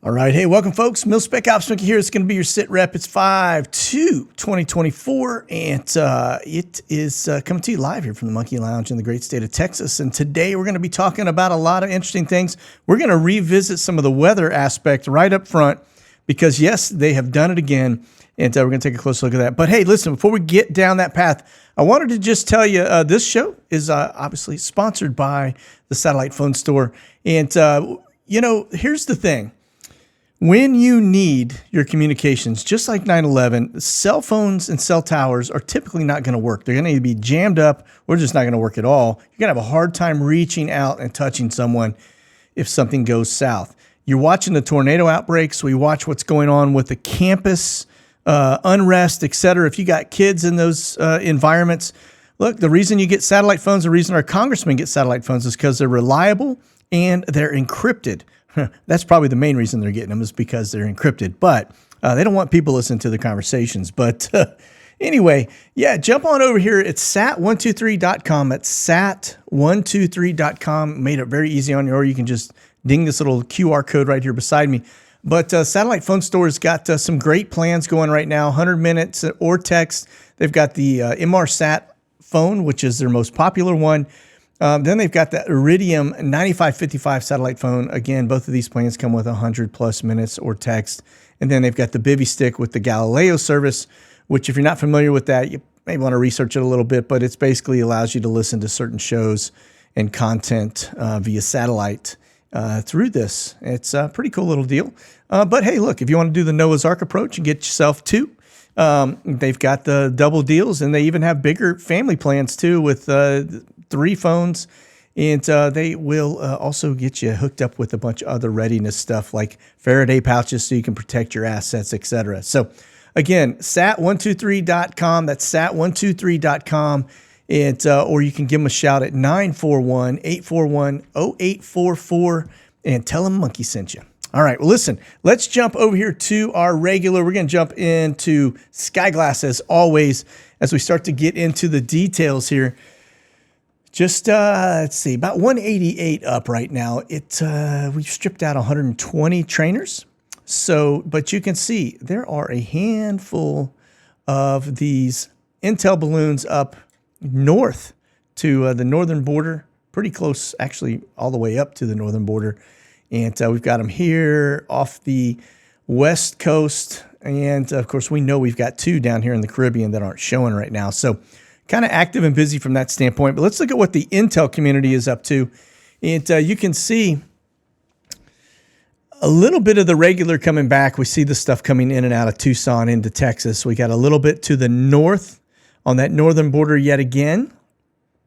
All right. Hey, welcome, folks. Mil-Spec Ops Mickey here. It's going to be your SITREP. It's 5/2/2024, and it is coming to you live here from the Monkey Lounge in the great state of Texas. And today we're going to be talking about a lot of interesting things. We're going to revisit some of the weather aspect right up front because, yes, they have done it again, and we're going to take a close look at that. But, hey, listen, before we get down that path, I wanted to just tell you this show is obviously sponsored by the Satellite Phone Store. And, here's the thing. When you need your communications, just like 9/11, cell phones and cell towers are typically not going to work. They're going to either be jammed up or just not going to work at all. You're going to have a hard time reaching out and touching someone if something goes south. You're watching the tornado outbreaks. We watch what's going on with the campus unrest, et cetera. If you got kids in those environments, look, the reason you get satellite phones, the reason our congressmen get satellite phones is because they're reliable and they're encrypted. That's probably the main reason they're getting them is because they're encrypted, but they don't want people listening to the conversations. But anyway, yeah, jump on over here. It's sat123.com. It's sat123.com. Made it very easy on you, or you can just ding this little QR code right here beside me. But Satellite Phone Store's got some great plans going right now, 100 minutes or text. They've got the MRSat phone, which is their most popular one. Then they've got the Iridium 9555 satellite phone. Again, both of these plans come with 100 plus minutes or text. And then they've got the Bivy Stick with the Galileo service, which if you're not familiar with that, you may want to research it a little bit, but it's basically allows you to listen to certain shows and content via satellite through this. It's a pretty cool little deal. But hey, look, if you want to do the Noah's Ark approach and get yourself two, they've got the double deals, and they even have bigger family plans too with 3 phones, and they will also get you hooked up with a bunch of other readiness stuff like Faraday pouches so you can protect your assets, etc. So again, sat123.com. That's sat123.com. And or you can give them a shout at 941-841-0844 and tell them Monkey sent you. All right, well, listen, let's jump over here to our regular. We're going to jump into Skyglass as always as we start to get into the details here. Just, let's see, about 188 up right now. We've stripped out 120 trainers. So, but you can see there are a handful of these Intel balloons up north to the northern border, pretty close, actually, all the way up to the northern border. And we've got them here off the west coast. And, of course, we know we've got 2 down here in the Caribbean that aren't showing right now. So, kind of active and busy from that standpoint. But let's look at what the Intel community is up to. And you can see a little bit of the regular coming back. We see the stuff coming in and out of Tucson into Texas. We got a little bit to the north on that northern border yet again,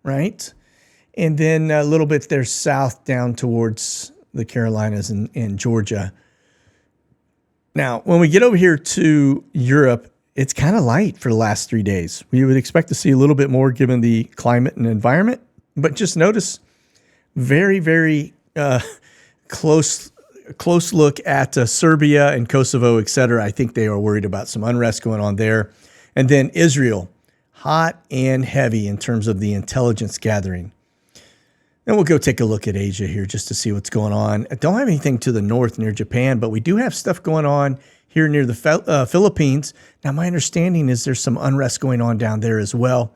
right? And then a little bit there south down towards the Carolinas and Georgia. Now, when we get over here to Europe, it's kind of light for the last 3 days. We would expect to see a little bit more given the climate and environment, but just notice very, very close look at Serbia and Kosovo, et cetera. I think they are worried about some unrest going on there. And then Israel, hot and heavy in terms of the intelligence gathering. Then we'll go take a look at Asia here just to see what's going on. I don't have anything to the north near Japan, but we do have stuff going on here near the Philippines. Now, my understanding is there's some unrest going on down there as well.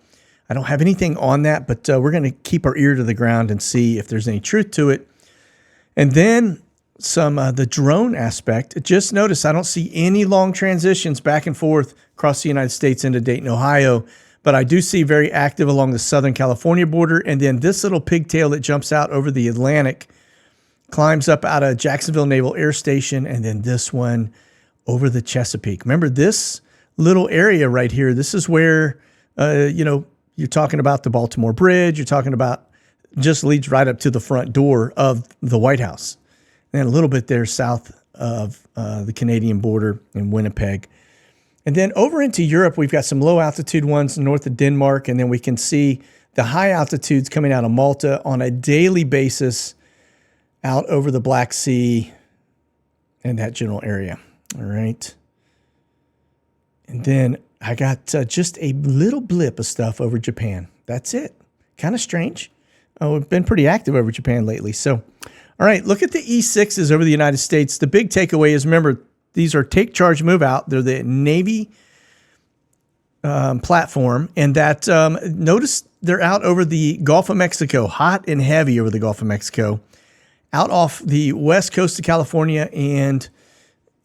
I don't have anything on that, but we're going to keep our ear to the ground and see if there's any truth to it. And then the drone aspect. Just notice I don't see any long transitions back and forth across the United States into Dayton, Ohio, but I do see very active along the Southern California border. And then this little pigtail that jumps out over the Atlantic climbs up out of Jacksonville Naval Air Station, and then this one over the Chesapeake. Remember this little area right here? This is where, you're talking about the Baltimore Bridge. You're talking about just leads right up to the front door of the White House. And a little bit there south of the Canadian border in Winnipeg. And then over into Europe, we've got some low altitude ones north of Denmark. And then we can see the high altitudes coming out of Malta on a daily basis out over the Black Sea and that general area. All right. And then I got just a little blip of stuff over Japan. That's it. Kind of strange. We've been pretty active over Japan lately. So, All right, look at the E6s over the United States. The big takeaway is, remember, these are take charge, move out. They're the Navy platform, and that notice they're out over the Gulf of Mexico, hot and heavy over the Gulf of Mexico, out off the west coast of California, and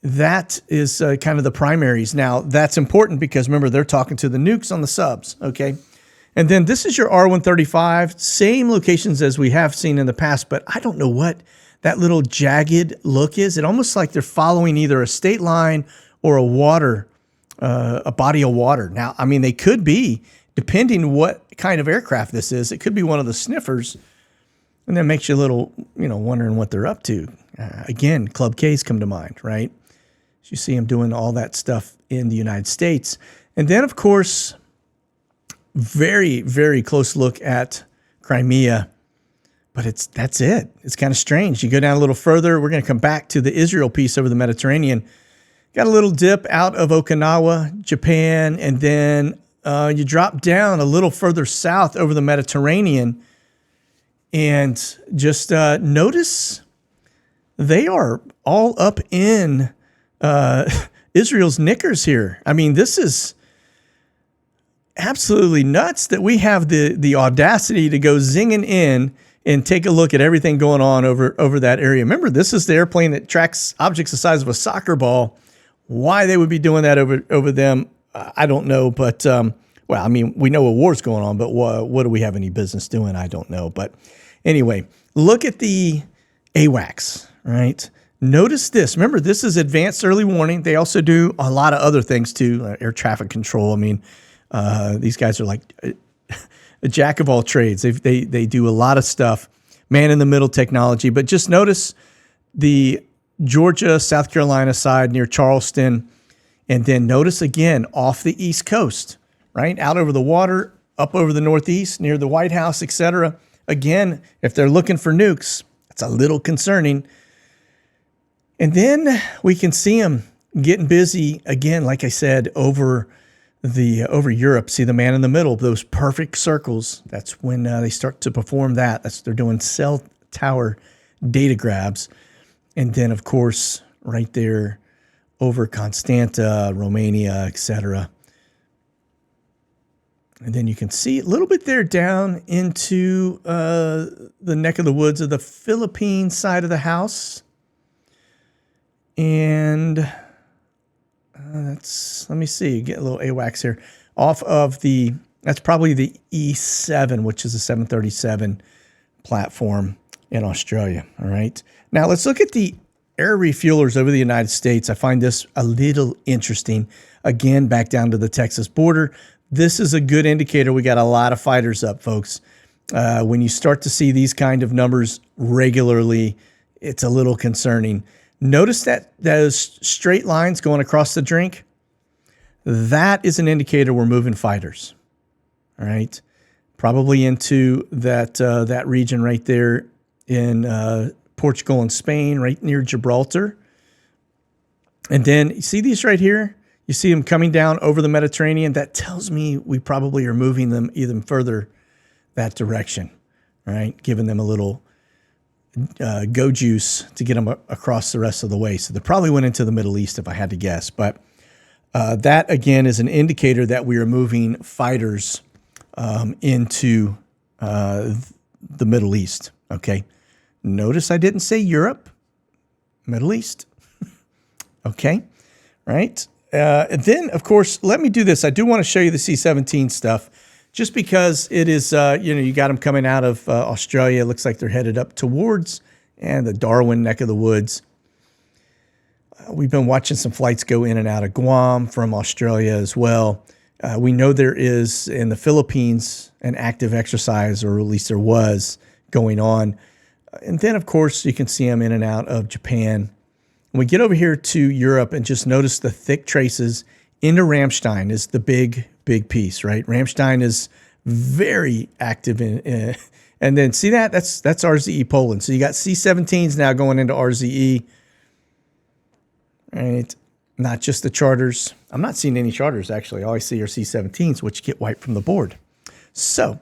that is kind of the primaries. Now, that's important because, remember, they're talking to the nukes on the subs, okay? And then this is your R135, same locations as we have seen in the past, but I don't know what that little jagged look is. It almost like they're following either a state line or a body of water. Now, I mean, they could be, depending what kind of aircraft this is, it could be one of the sniffers, and that makes you a little, wondering what they're up to. Again, Club K's come to mind, right? You see them doing all that stuff in the United States. And then, of course, very, very close look at Crimea. But that's it. It's kind of strange. You go down a little further. We're going to come back to the Israel piece over the Mediterranean. Got a little dip out of Okinawa, Japan, and then you drop down a little further south over the Mediterranean. And just notice they are all up in Israel's knickers here. I mean, this is absolutely nuts that we have the audacity to go zinging in and take a look at everything going on over that area. Remember, this is the airplane that tracks objects the size of a soccer ball. Why they would be doing that over them, I don't know. But, well, I mean, we know a war's going on, but what do we have any business doing? I don't know. But anyway, look at the AWACS, right? Notice this. Remember, this is advanced early warning. They also do a lot of other things too, air traffic control. I mean, these guys are like a jack of all trades. They do a lot of stuff, man-in-the-middle technology. But just notice the Georgia, South Carolina side near Charleston, and then notice again off the East Coast, right? Out over the water, up over the Northeast, near the White House, etc. Again, if they're looking for nukes, it's a little concerning. And then we can see them getting busy again, like I said, over Europe. See the man in the middle, those perfect circles. That's when they start to perform that. They're doing cell tower data grabs. And then, of course, right there over Constanta, Romania, etc. And then you can see a little bit there down into the neck of the woods of the Philippine side of the house. And let me see, get a little AWACS here. Off of that's probably the E7, which is a 737 platform in Australia. All right. Now let's look at the air refuelers over the United States. I find this a little interesting. Again, back down to the Texas border. This is a good indicator. We got a lot of fighters up, folks. When you start to see these kind of numbers regularly, it's a little concerning. Notice that those straight lines going across the drink. That is an indicator we're moving fighters. All right. Probably into that region right there in Portugal and Spain, right near Gibraltar. And then you see these right here? You see them coming down over the Mediterranean. That tells me we probably are moving them even further that direction. All right. Giving them a little go juice to get them across the rest of the way. So they probably went into the Middle East if I had to guess. But that, again, is an indicator that we are moving fighters into the Middle East. Okay. Notice I didn't say Europe, Middle East. Okay. Right. And then, of course, let me do this. I do want to show you the C-17 stuff just because it is, you got them coming out of Australia. It looks like they're headed up towards the Darwin neck of the woods. We've been watching some flights go in and out of Guam from Australia as well. We know there is in the Philippines an active exercise, or at least there was, going on. And then, of course, you can see them in and out of Japan. When we get over here to Europe and just notice the thick traces into Ramstein is the big piece, right? Ramstein is very active in, and then see that's RZE Poland. So you got C-17s now going into RZE, right? Not just the charters. I'm not seeing any charters, actually. All I see are C-17s, which get wiped from the board. So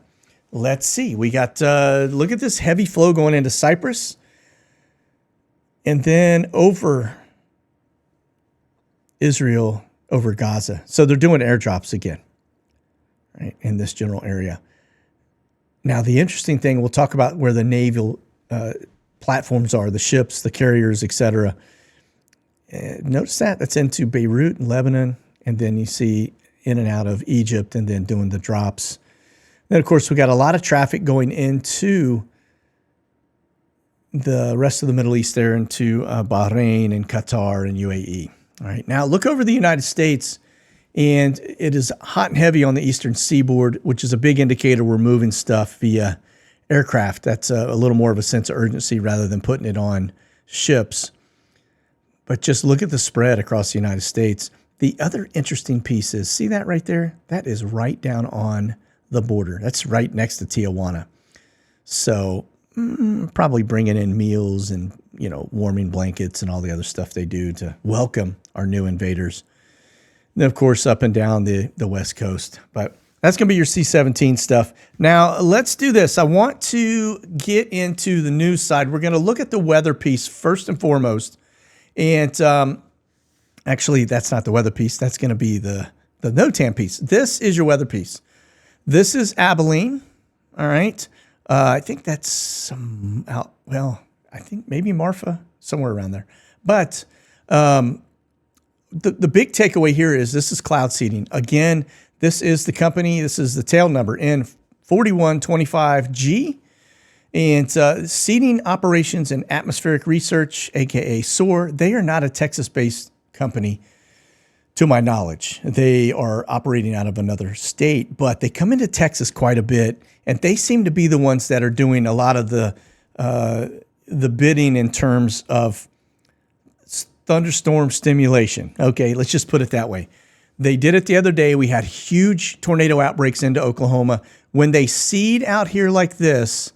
let's see. We got, look at this heavy flow going into Cyprus. and then over Israel, over Gaza. So they're doing airdrops again, right, in this general area. Now, the interesting thing, we'll talk about where the naval platforms are, the ships, the carriers, etc. Notice that's into Beirut and Lebanon, and then you see in and out of Egypt, and then doing the drops. Then, of course, we got a lot of traffic going into the rest of the Middle East there, into Bahrain and Qatar and UAE. All right, now look over the United States, and it is hot and heavy on the eastern seaboard, which is a big indicator we're moving stuff via aircraft. That's a little more of a sense of urgency rather than putting it on ships. But just look at the spread across the United States. The other interesting piece is, see that right there? That is right down on the border. That's right next to Tijuana. So probably bringing in meals and, warming blankets and all the other stuff they do to welcome our new invaders. And then, of course, up and down the West Coast. But that's going to be your C-17 stuff. Now, let's do this. I want to get into the news side. We're going to look at the weather piece first and foremost. And actually, that's not the weather piece. That's going to be the NOTAM piece. This is your weather piece. This is Abilene. All right. I think that's I think maybe Marfa, somewhere around there. But the big takeaway here is this is cloud seeding. Again, this is the company. This is the tail number N4125G. And Seeding Operations and Atmospheric Research, a.k.a. SOAR, they are not a Texas-based company, to my knowledge. They are operating out of another state, but they come into Texas quite a bit, and they seem to be the ones that are doing a lot of the bidding in terms of thunderstorm stimulation. Okay, let's just put it that way. They did it the other day. We had huge tornado outbreaks into Oklahoma. When they seed out here like this,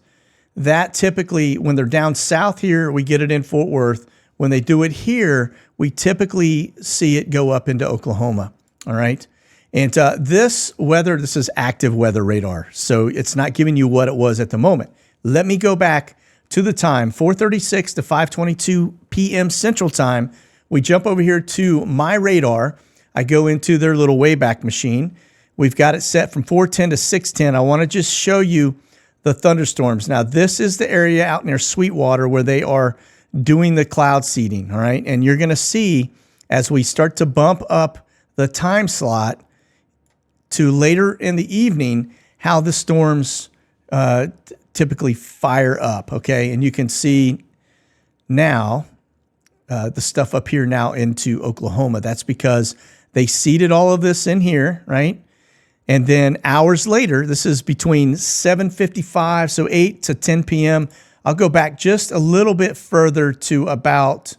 that typically, when they're down south here, we get it in Fort Worth. When they do it here, we typically see it go up into Oklahoma. All right. And this is active weather radar. So it's not giving you what it was at the moment. Let me go back to the time, 4:36 to 5:22 p.m. Central Time. We jump over here to my radar. I go into their little Wayback Machine. We've got it set from 4:10 to 6:10. I want to just show you the thunderstorms. Now, this is the area out near Sweetwater where they are doing the cloud seeding, all right? And you're going to see as we start to bump up the time slot to later in the evening how the storms typically fire up, okay? And you can see now the stuff up here now into Oklahoma. That's because they seeded all of this in here, right? And then hours later, this is between 7:55, so 8 to 10 p.m. I'll go back just a little bit further to about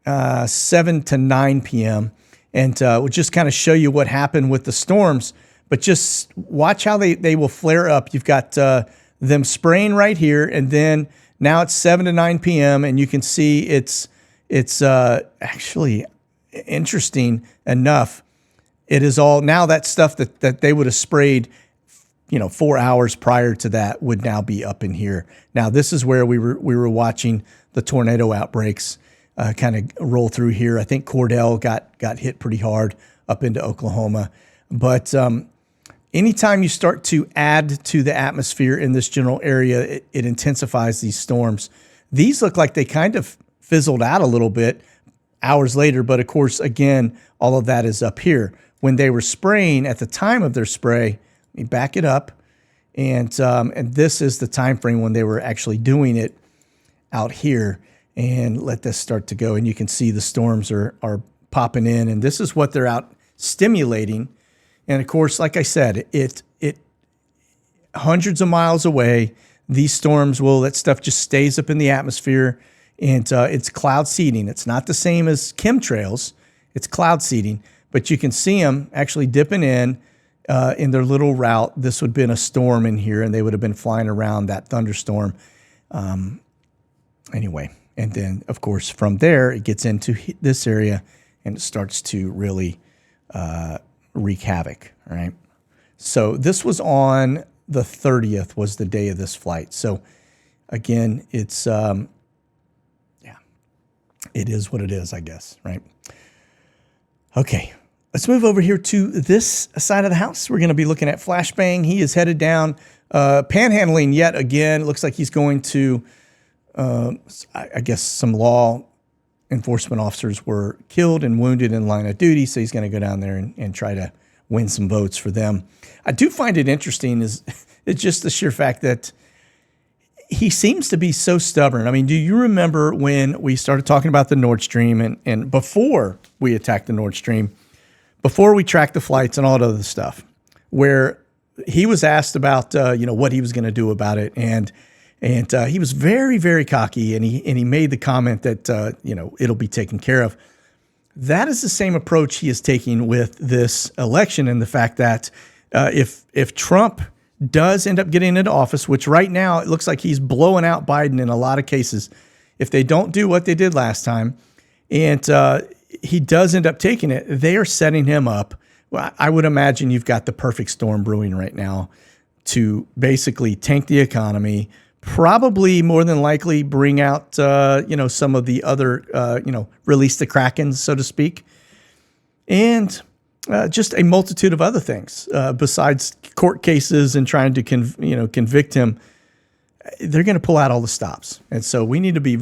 7 to 9 p.m. And we'll just kind of show you what happened with the storms. But just watch how they will flare up. You've got them spraying right here, and then now it's 7 to 9 p.m. and you can see it's actually interesting enough. It is all now that stuff that they would have sprayed, 4 hours prior to that would now be up in here. Now this is where we were watching the tornado outbreaks kind of roll through here. I think Cordell got hit pretty hard up into Oklahoma. But anytime you start to add to the atmosphere in this general area, it intensifies these storms. These look like they kind of fizzled out a little bit hours later, but of course, again, all of that is up here. When they were spraying at the time of their spray, let me back it up, and this is the time frame when they were actually doing it out here. And let this start to go, and you can see the storms are popping in, and this is what they're out stimulating. And of course, like I said, it hundreds of miles away. These storms that stuff just stays up in the atmosphere, and it's cloud seeding. It's not the same as chemtrails. It's cloud seeding. But you can see them actually dipping in their little route. This would have been a storm in here, and they would have been flying around that thunderstorm. Anyway, and then, of course, from there, it gets into this area, and it starts to really wreak havoc, all right? So this was on the 30th was the day of this flight. So, again, it's, it is what it is, I guess, right? Okay, let's move over here to this side of the house. We're going to be looking at Flashbang. He is headed down, panhandling yet again. Looks like he's going to, I guess, some law enforcement officers were killed and wounded in line of duty, so he's going to go down there and try to win some votes for them. I do find it interesting is it's just the sheer fact that he seems to be so stubborn. I mean, do you remember when we started talking about the Nord Stream and before we attacked the Nord Stream, before we tracked the flights and all that other stuff, where he was asked about, what he was going to do about it. And he was very, very cocky, and he made the comment that, it'll be taken care of. That is the same approach he is taking with this election, and the fact that if Trump does end up getting into office, which right now it looks like he's blowing out Biden in a lot of cases, if they don't do what they did last time, and he does end up taking it, they are setting him up. Well, I would imagine you've got the perfect storm brewing right now to basically tank the economy, probably more than likely bring out, some of the other, release the Krakens, so to speak, and just a multitude of other things besides court cases and trying to convict him. They're going to pull out all the stops. And so we need to be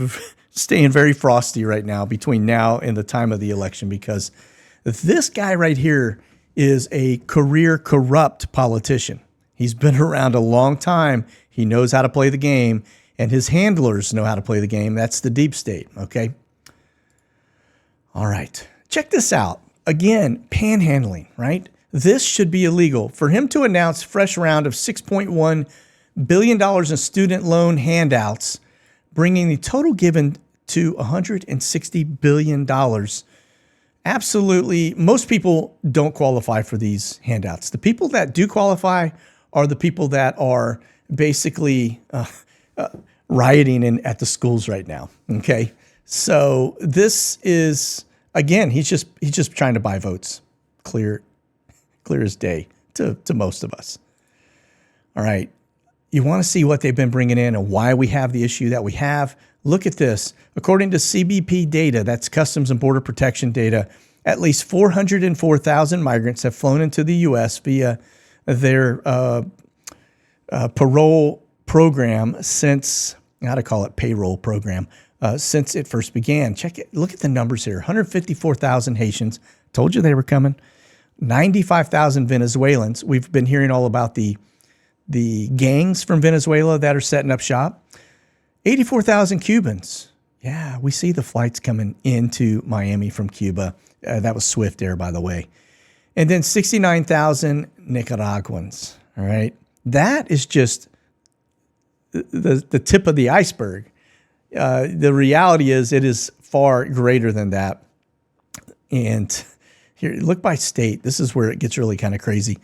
staying very frosty right now between now and the time of the election, because this guy right here is a career corrupt politician. He's been around a long time. He knows how to play the game, and his handlers know how to play the game. That's the deep state, okay? All right. Check this out. Again, panhandling, right? This should be illegal. For him to announce fresh round of $6.1 billion in student loan handouts, bringing the total given to $160 billion. Absolutely, most people don't qualify for these handouts. The people that do qualify are the people that are basically rioting at the schools right now, okay? So this is, again, he's just trying to buy votes, clear as day to most of us. All right. You want to see what they've been bringing in and why we have the issue that we have? Look at this. According to CBP data, that's Customs and Border Protection data, at least 404,000 migrants have flown into the U.S. via their parole program since, I gotta call it payroll program, since it first began. Check it. Look at the numbers here. 154,000 Haitians. Told you they were coming. 95,000 Venezuelans. We've been hearing all about the gangs from Venezuela that are setting up shop. 84,000 Cubans. Yeah, we see the flights coming into Miami from Cuba. That was Swift Air, by the way. And then 69,000 Nicaraguans. All right. That is just the tip of the iceberg. The reality is it is far greater than that. And here, look by state. This is where it gets really kind of crazy.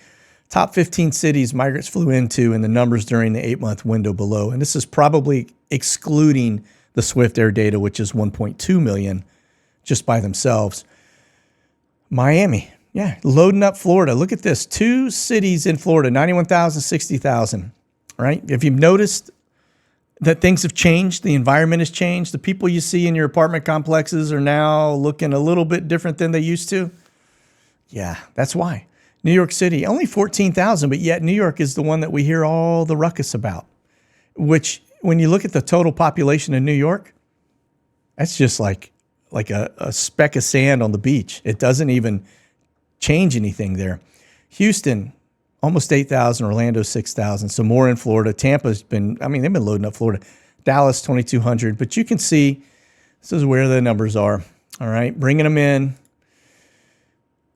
Top 15 cities migrants flew into, and the numbers during the 8-month window below. And this is probably excluding the Swift Air data, which is 1.2 million just by themselves. Miami, yeah, loading up Florida. Look at this. 2 cities in Florida, 91,000, 60,000, right? If you've noticed that things have changed, the environment has changed, the people you see in your apartment complexes are now looking a little bit different than they used to. Yeah, that's why. New York City, only 14,000, but yet New York is the one that we hear all the ruckus about, which when you look at the total population in New York, that's just like a speck of sand on the beach. It doesn't even change anything there. Houston, almost 8,000, Orlando, 6,000. So more in Florida. Tampa's been, they've been loading up Florida. Dallas, 2,200. But you can see this is where the numbers are. All right, bringing them in.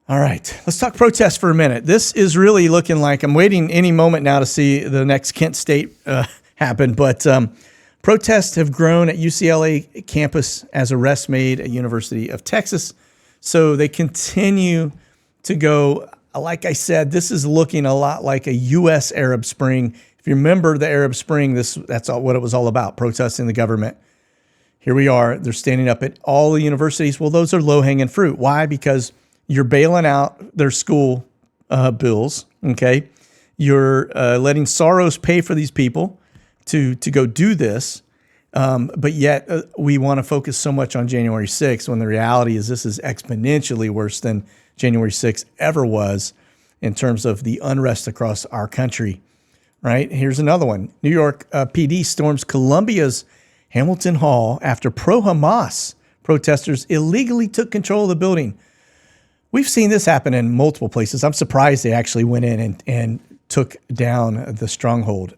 All right, let's talk protests for a minute. This is really looking like, I'm waiting any moment now to see the next Kent State happen, but protests have grown at UCLA campus as arrests made at University of Texas. So they continue to go. Like I said, this is looking a lot like a U.S. Arab Spring. If you remember the Arab Spring, that's what it was all about, protesting the government. Here we are. They're standing up at all the universities. Well, those are low-hanging fruit. Why? Because you're bailing out their school bills, okay? You're letting Soros pay for these people to go do this. But yet we want to focus so much on January 6th when the reality is this is exponentially worse than January 6th ever was in terms of the unrest across our country, right? Here's another one. New York PD storms Columbia's Hamilton Hall after pro-Hamas protesters illegally took control of the building. We've seen this happen in multiple places. I'm surprised they actually went in and took down the stronghold.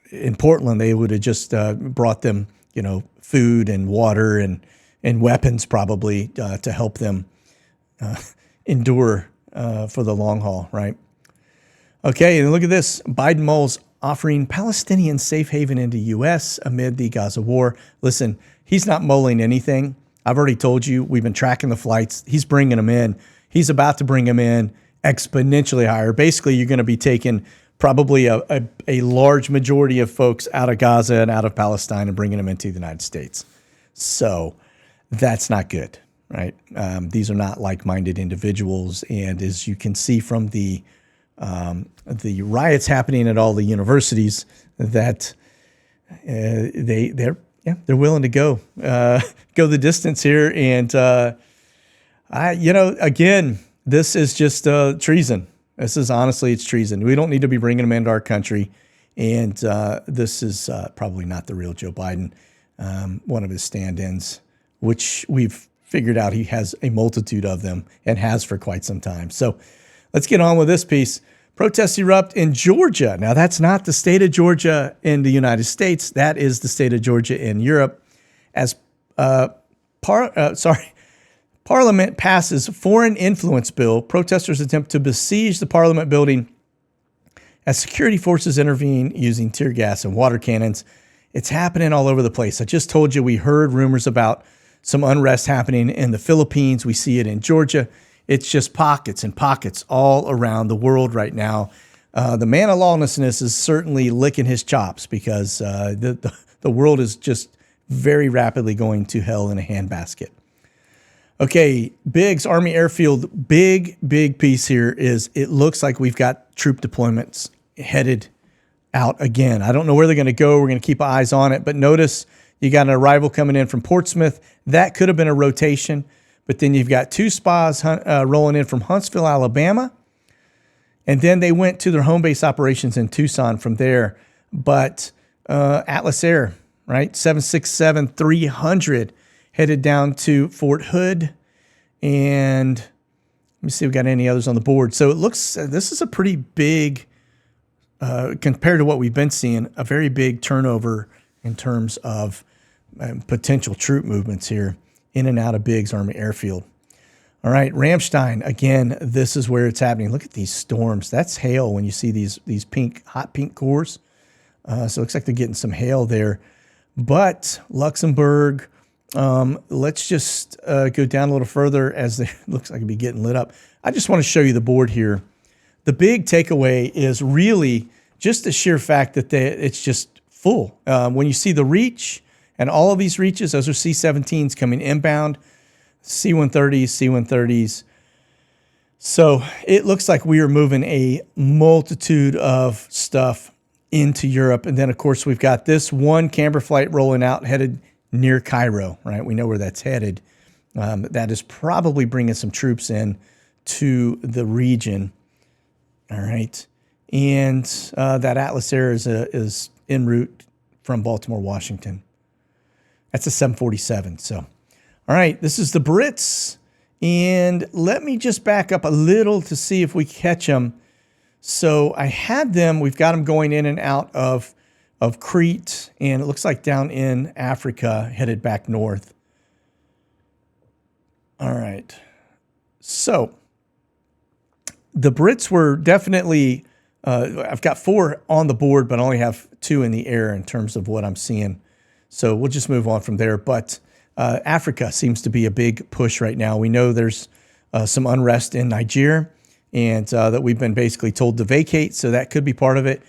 In Portland, they would have just brought them, food and water and weapons probably to help them endure for the long haul, right? Okay, and look at this. Biden mulls offering Palestinians safe haven into U.S. amid the Gaza war. Listen, he's not mulling anything. I've already told you, we've been tracking the flights. He's bringing them in. He's about to bring them in exponentially higher. Basically, you're going to be taking probably a large majority of folks out of Gaza and out of Palestine and bringing them into the United States. So that's not good, right? These are not like-minded individuals. And as you can see from the riots happening at all the universities, that they're willing to go the distance here. And again, this is just treason. This is honestly, it's treason. We don't need to be bringing them into our country. And this is probably not the real Joe Biden, one of his stand-ins, which we've figured out he has a multitude of them and has for quite some time. So let's get on with this piece. Protests erupt in Georgia. Now, that's not the state of Georgia in the United States. That is the state of Georgia in Europe. As Parliament passes foreign influence bill, protesters attempt to besiege the Parliament building as security forces intervene using tear gas and water cannons. It's happening all over the place. I just told you we heard rumors about some unrest happening in the Philippines. We see it in Georgia. It's just pockets and pockets all around the world right now. The man of lawlessness is certainly licking his chops because the world is just very rapidly going to hell in a handbasket. Okay, Biggs Army Airfield, big piece here is it looks like we've got troop deployments headed out again. I don't know where they're going to go. We're going to keep eyes on it. But notice you got an arrival coming in from Portsmouth. That could have been a rotation. But then you've got two spas rolling in from Huntsville, Alabama. And then they went to their home base operations in Tucson from there. But Atlas Air, right, 767-300 headed down to Fort Hood. And let me see if we got any others on the board. So it looks, this is a pretty big, compared to what we've been seeing, a very big turnover in terms of potential troop movements here in and out of Biggs Army Airfield. All right, Ramstein, again, this is where it's happening. Look at these storms. That's hail when you see these pink, hot pink cores. So it looks like they're getting some hail there. But Luxembourg, let's just go down a little further as it looks like it'll be getting lit up. I just want to show you the board here. The big takeaway is really just the sheer fact that it's just full. When you see the reach and all of these reaches, those are C-17s coming inbound, C-130s, C-130s. So it looks like we are moving a multitude of stuff into Europe. And then, of course, we've got this one Camber flight rolling out headed near Cairo, right? We know where that's headed. That is probably bringing some troops in to the region. All right. And that Atlas Air is en route from Baltimore, Washington. That's a 747. So, all right, this is the Brits. And let me just back up a little to see if we catch them. So I had them, we've got them going in and out of Crete, and it looks like down in Africa, headed back north. All right. So the Brits were definitely, I've got 4 on the board, but I only have 2 in the air in terms of what I'm seeing. So we'll just move on from there. But Africa seems to be a big push right now. We know there's some unrest in Niger, and that we've been basically told to vacate, so that could be part of it.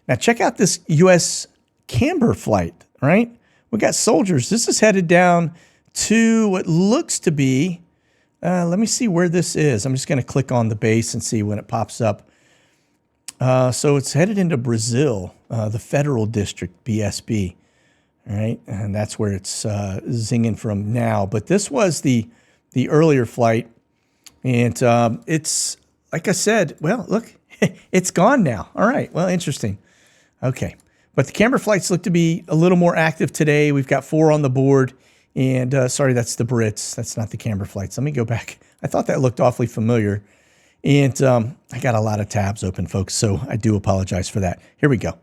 Now check out this U.S. Camber flight, right? We got soldiers. This is headed down to what looks to be, let me see where this is. I'm just going to click on the base and see when it pops up. So it's headed into Brazil, the Federal District, BSB. All right, and that's where it's zinging from now. But this was the earlier flight, and it's like I said. Well, look, it's gone now. All right, well, interesting. Okay, but the camera flights look to be a little more active today. We've got 4 on the board, and sorry, that's the Brits. That's not the camera flights. Let me go back. I thought that looked awfully familiar, and I got a lot of tabs open, folks, so I do apologize for that. Here we go.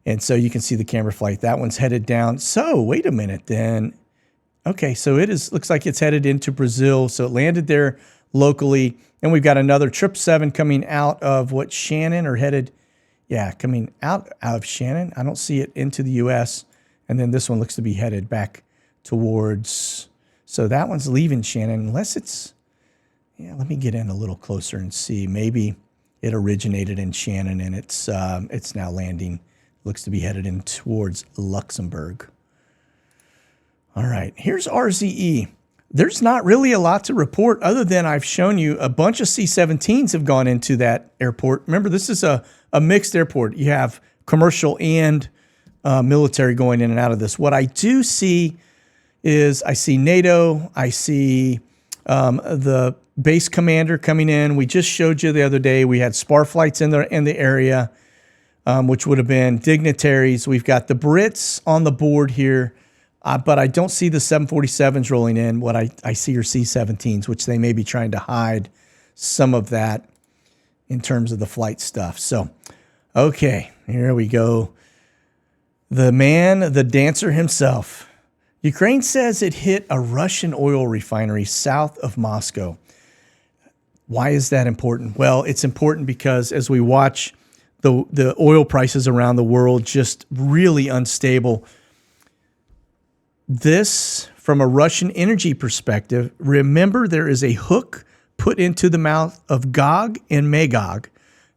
And so you can see the camera flight. That one's headed down. So wait a minute then. Okay, so it looks like it's headed into Brazil. So it landed there locally. And we've got another 777 coming out of Shannon, or headed, coming out of Shannon. I don't see it into the U.S. And then this one looks to be headed back towards, so that one's leaving Shannon, unless it's, let me get in a little closer and see. Maybe it originated in Shannon and it's now landing. Looks to be headed in towards Luxembourg. All right, here's RZE. There's not really a lot to report other than I've shown you a bunch of C-17s have gone into that airport. Remember, this is a mixed airport. You have commercial and military going in and out of this. What I do see is I see NATO. I see the base commander coming in. We just showed you the other day. We had spar flights in the area. Which would have been dignitaries. We've got the Brits on the board here, but I don't see the 747s rolling in. What I see are C-17s, which they may be trying to hide some of that in terms of the flight stuff. So, okay, here we go. The man, the dancer himself. Ukraine says it hit a Russian oil refinery south of Moscow. Why is that important? Well, it's important because as we watch the oil prices around the world just really unstable. This, from a Russian energy perspective, remember there is a hook put into the mouth of Gog and Magog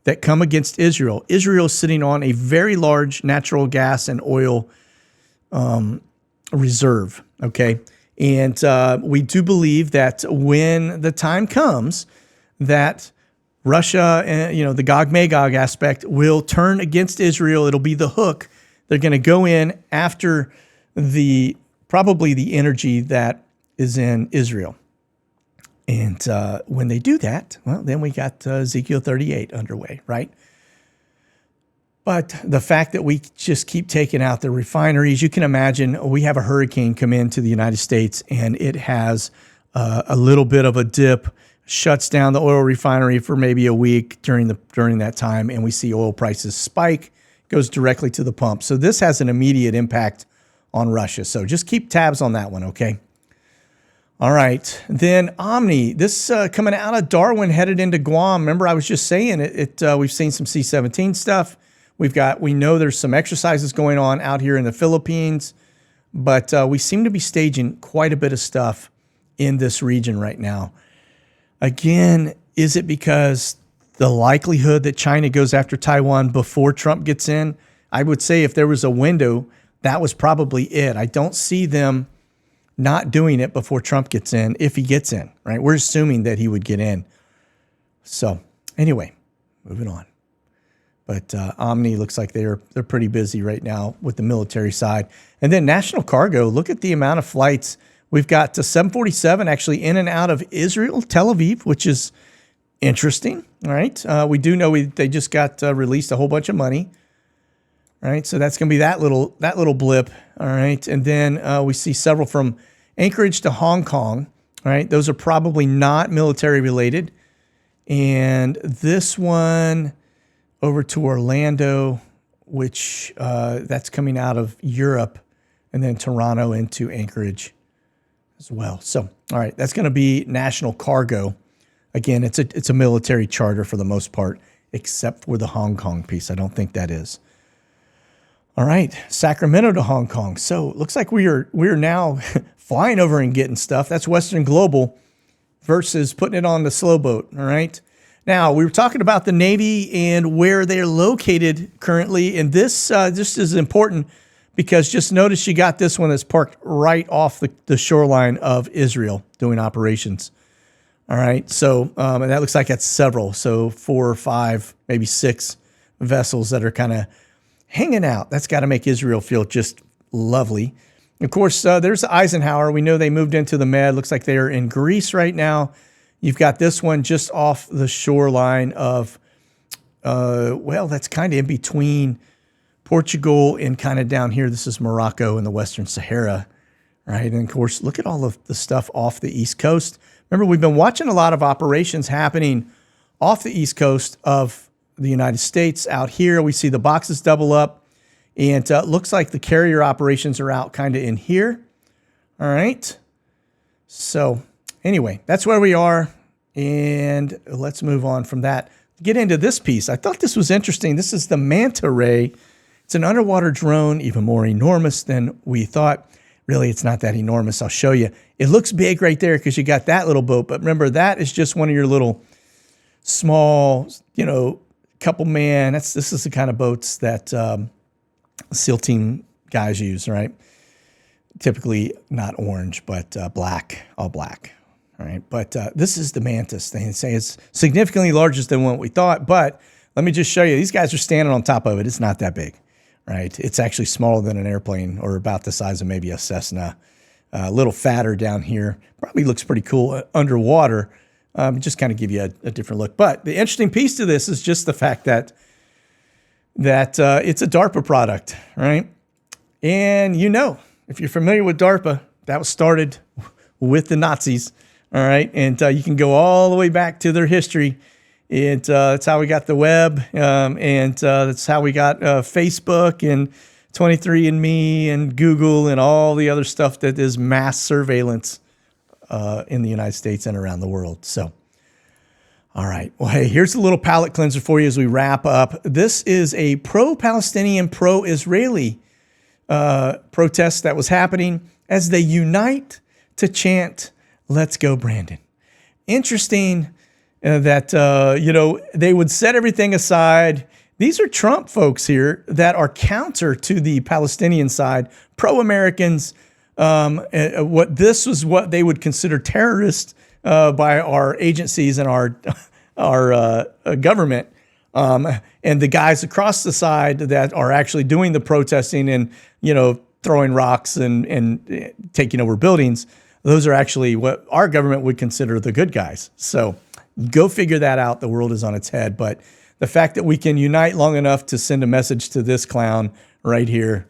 that come against Israel. Israel is sitting on a very large natural gas and oil reserve, okay? And we do believe that when the time comes that Russia, the Gog-Magog aspect, will turn against Israel. It'll be the hook. They're going to go in after probably the energy that is in Israel. And when they do that, well, then we got Ezekiel 38 underway, right? But the fact that we just keep taking out the refineries, you can imagine we have a hurricane come into the United States and it has a little bit of a dip, shuts down the oil refinery for maybe a week during that time, and we see oil prices spike, goes directly to the pump. So this has an immediate impact on Russia. So just keep tabs on that one, okay? All right. Then Omni, this coming out of Darwin, headed into Guam. Remember, I was just saying we've seen some C-17 stuff. We know there's some exercises going on out here in the Philippines, but we seem to be staging quite a bit of stuff in this region right now. Again, is it because the likelihood that China goes after Taiwan before Trump gets in? I would say if there was a window, that was probably it. I don't see them not doing it before Trump gets in, if he gets in, right? We're assuming that he would get in. So anyway, moving on. But Omni looks like they're pretty busy right now with the military side. And then National Cargo, look at the amount of flights. We've got 747 actually in and out of Israel, Tel Aviv, which is interesting. All right. We do know they just got released a whole bunch of money. All right. So that's going to be that little blip. All right. And then we see several from Anchorage to Hong Kong. All right. Those are probably not military related. And this one over to Orlando, which that's coming out of Europe, and then Toronto into Anchorage as well. So, all right, that's going to be National Cargo. Again, it's a military charter for the most part, except for the Hong Kong piece. I don't think that is. All right, Sacramento to Hong Kong. So it looks like we are now flying over and getting stuff. That's Western Global versus putting it on the slow boat. All right. Now, we were talking about the Navy and where they're located currently, and this is important because just notice you got this one that's parked right off the shoreline of Israel doing operations. All right, so and that looks like that's several, so 4 or 5, maybe 6 vessels that are kind of hanging out. That's got to make Israel feel just lovely. Of course, there's Eisenhower. We know they moved into the Med. Looks like they're in Greece right now. You've got this one just off the shoreline of, well, that's kind of in between Portugal and kind of down here. This is Morocco and the Western Sahara, right? And of course, look at all of the stuff off the East Coast. Remember, we've been watching a lot of operations happening off the East Coast of the United States. Out here, we see the boxes double up, and looks like the carrier operations are out kind of in here. All right. So anyway, that's where we are, and let's move on from that. Get into this piece. I thought this was interesting. This is the Manta Ray. It's an underwater drone, even more enormous than we thought. Really, it's not that enormous. I'll show you. It looks big right there because you got that little boat, but remember, that is just one of your little small, couple man. This is the kind of boats that SEAL team guys use, right? Typically not orange, but black, all black. All right. But this is the Mantis. They say it's significantly larger than what we thought, but let me just show you. These guys are standing on top of it. It's not that big, right? It's actually smaller than an airplane, or about the size of maybe a Cessna. A little fatter down here. Probably looks pretty cool underwater. Just kind of give you a different look. But the interesting piece to this is just the fact that it's a DARPA product, right? And if you're familiar with DARPA, that was started with the Nazis, all right? And you can go all the way back to their history. That's how we got the web, and that's how we got Facebook and 23andMe and Google and all the other stuff that is mass surveillance in the United States and around the world. So, all right. Well, hey, here's a little palate cleanser for you as we wrap up. This is a pro-Palestinian, pro-Israeli protest that was happening as they unite to chant, "Let's go, Brandon." Interesting that, they would set everything aside. These are Trump folks here that are counter to the Palestinian side, pro-Americans. This was what they would consider terrorists by our agencies and our government. And the guys across the side that are actually doing the protesting and, throwing rocks and taking over buildings, those are actually what our government would consider the good guys. So go figure that out. The world is on its head. But the fact that we can unite long enough to send a message to this clown right here,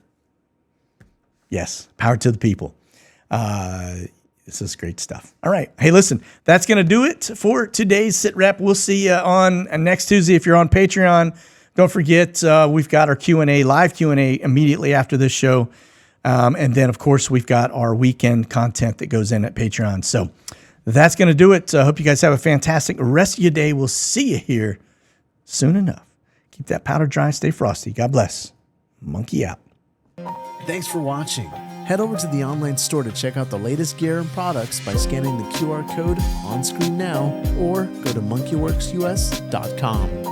yes, power to the people. This is great stuff. All right. Hey, listen, that's going to do it for today's SITREP. We'll see you on next Tuesday. If you're on Patreon, don't forget, we've got our Q&A, live Q&A immediately after this show. And then, of course, we've got our weekend content that goes in at Patreon. So that's going to do it. I hope you guys have a fantastic rest of your day. We'll see you here soon enough. Keep that powder dry. Stay frosty. God bless. Monkey out. Thanks for watching. Head over to the online store to check out the latest gear and products by scanning the QR code on screen now, or go to monkeywerxus.com.